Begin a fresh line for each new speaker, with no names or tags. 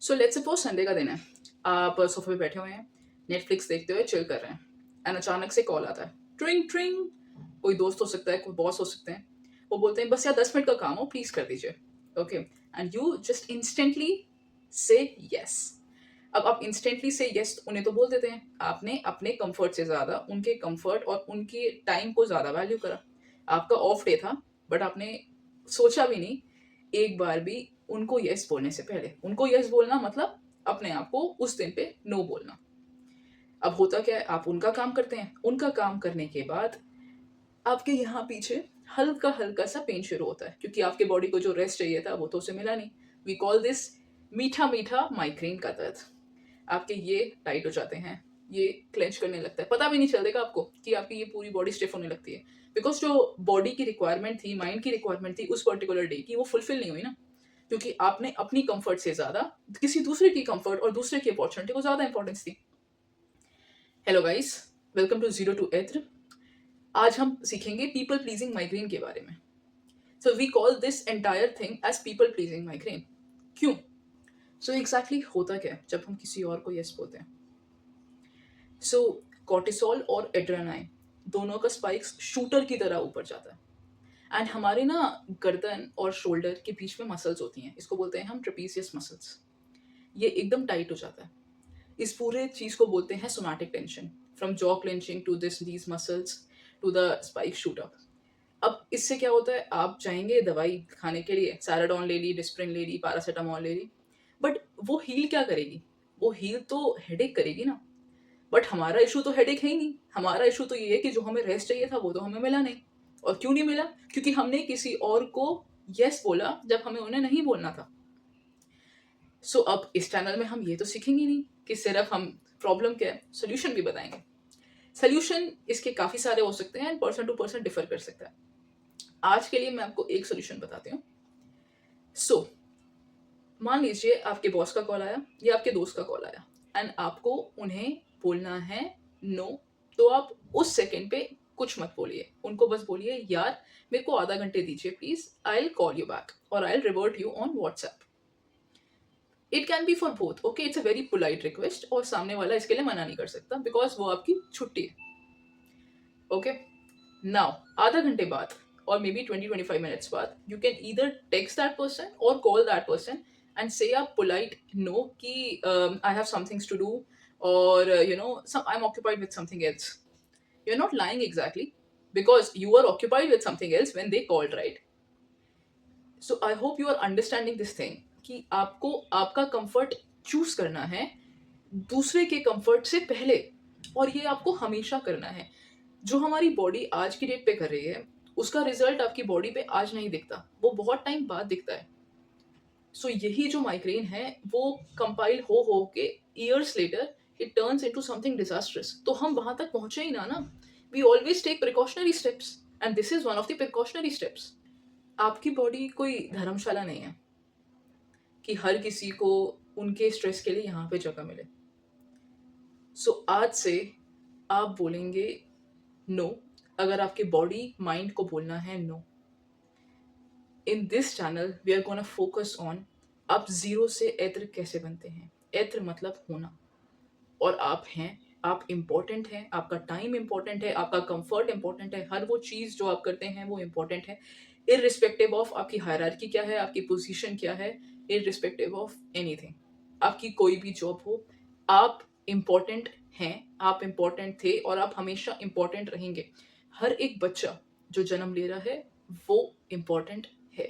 So let's suppose Sunday का दिन है, आप सोफे पे बैठे हुए हैं, नेटफ्लिक्स देखते हुए चिल कर रहे हैं, एंड अचानक से कॉल आता है, ट्रिंग ट्रिंग। कोई दोस्त हो सकता है, कोई बॉस हो सकते हैं। वो बोलते हैं बस यार 10 मिनट का काम हो, प्लीज कर दीजिए। Okay, and you just instantly से यस। अब आप इंस्टेंटली से यस उन्हें तो बोल देते हैं, आपने अपने कंफर्ट से ज़्यादा उनके कंफर्ट और उनके टाइम को ज़्यादा वैल्यू करा। आपका ऑफ डे था, बट आपने सोचा भी नहीं एक बार भी उनको यस बोलने से पहले। उनको यस बोलना मतलब अपने आप को उस दिन पे नो बोलना। अब होता क्या है, आप उनका काम करते हैं, उनका काम करने के बाद आपके यहाँ पीछे हल्का हल्का सा पेन शुरू होता है, क्योंकि आपके बॉडी को जो रेस्ट चाहिए था वो तो उसे मिला नहीं। वी कॉल दिस मीठा मीठा माइग्रेन का दर्द। आपके ये टाइट हो जाते हैं, ये क्लेंच करने लगता है, पता भी नहीं चलेगा आपको कि आपकी ये पूरी बॉडी स्टिफ होने लगती है। बिकॉज जो बॉडी की रिक्वायरमेंट थी, माइंड की रिक्वायरमेंट थी उस पर्टिकुलर डे की, वो फुलफिल नहीं हुई ना, क्योंकि आपने अपनी कंफर्ट से ज्यादा किसी दूसरे की कंफर्ट और दूसरे की अपॉर्चुनिटी को ज्यादा इंपॉर्टेंस दी। Hello guys, welcome to zero to एत्र। आज हम सीखेंगे पीपल प्लीजिंग माइग्रेन के बारे में। So we call this entire thing as people pleasing migraine. क्यों? सो एग्जैक्टली होता क्या है जब हम किसी और को यस बोलते हैं? सो कॉर्टिसोल और एड्रेनाइन दोनों का स्पाइक्स शूटर की तरह ऊपर जाता है। एंड हमारे ना गर्दन और शोल्डर के बीच में मसल्स होती हैं, इसको बोलते हैं हम ट्रेपीजियस मसल्स। ये एकदम टाइट हो जाता है। इस पूरे चीज को बोलते हैं somatic tension, from jaw clenching to these muscles to the spike shoot up. अब इससे क्या होता है, आप चाहेंगे दवाई खाने के लिए, सैराडोन ले ली, डिस्प्रिन ले ली, पैरासीटामोल ले ली, बट वो हील क्या करेगी? वो हील तो हेडेक करेगी ना। बट हमारा इशू तो हेडेक है ही नहीं। हमारा इशू तो ये है कि जो हमें रेस्ट चाहिए था वो तो हमें मिला नहीं। और क्यों नहीं मिला? क्योंकि हमने किसी और को यस बोला जब हमें उन्हें नहीं बोलना था। सो अब इस चैनल में हम ये तो सीखेंगे नहीं कि सिर्फ हम प्रॉब्लम क्या है, सोल्यूशन भी बताएंगे। सोल्यूशन इसके काफी सारे हो सकते हैं, पर्सन टू पर्सन डिफर कर सकता है। आज के लिए मैं आपको एक सोल्यूशन बताती हूँ। सो मान लीजिए आपके बॉस का कॉल आया या आपके दोस्त का कॉल आया, एंड आपको उन्हें बोलना है नो। तो आप उस सेकंड पे कुछ मत बोलिए, उनको बस बोलिए यार मेरे को आधा घंटे दीजिए please, I will call you back और I will revert you on WhatsApp. It can be for both, okay, it's a very polite request, और सामने वाला इसके लिए मना नहीं कर सकता बिकॉज वो आपकी छुट्टी है। ओके, नाउ आधा घंटे बाद or maybe 20-25 minutes बाद you can either text that person or call that person and say a polite no कि I have some things to do, or I'm occupied with something else. You're not lying exactly, because you were occupied with something else when they called, right? So I hope you are understanding this thing कि आपको आपका comfort choose करना है दूसरे के comfort से पहले, और ये आपको हमेशा करना है। जो हमारी बॉडी आज की डेट पे कर रही है उसका रिजल्ट आपकी बॉडी पे आज नहीं दिखता, वो बहुत टाइम बाद दिखता है। सो यही जो माइग्रेन है वो कंपाइल हो के years later it turns into something disastrous. तो हम वहां तक पहुंचे ही ना। We always take precautionary steps and this is one of the precautionary steps. आपकी बॉडी कोई धर्मशाला नहीं है कि हर किसी को उनके स्ट्रेस के लिए यहाँ पे जगह मिले। सो आज से आप बोलेंगे नो, अगर आपके बॉडी माइंड को बोलना है no. In this channel we are gonna focus on आप जीरो से एत्र कैसे बनते हैं। एत्र मतलब होना, और आप हैं, आप इम्पोर्टेंट हैं, आपका टाइम इम्पोर्टेंट है, आपका कंफर्ट इम्पोर्टेंट है, हर वो चीज़ जो आप करते हैं वो इम्पोर्टेंट है, इररिस्पेक्टिव ऑफ आपकी हायरार्की क्या है, आपकी पोजीशन क्या है, इररिस्पेक्टिव ऑफ एनीथिंग। आपकी कोई भी जॉब हो, आप इम्पोर्टेंट हैं, आप इम्पोर्टेंट थे और आप हमेशा इम्पोर्टेंट रहेंगे। हर एक बच्चा जो जन्म ले रहा है वो इम्पोर्टेंट है।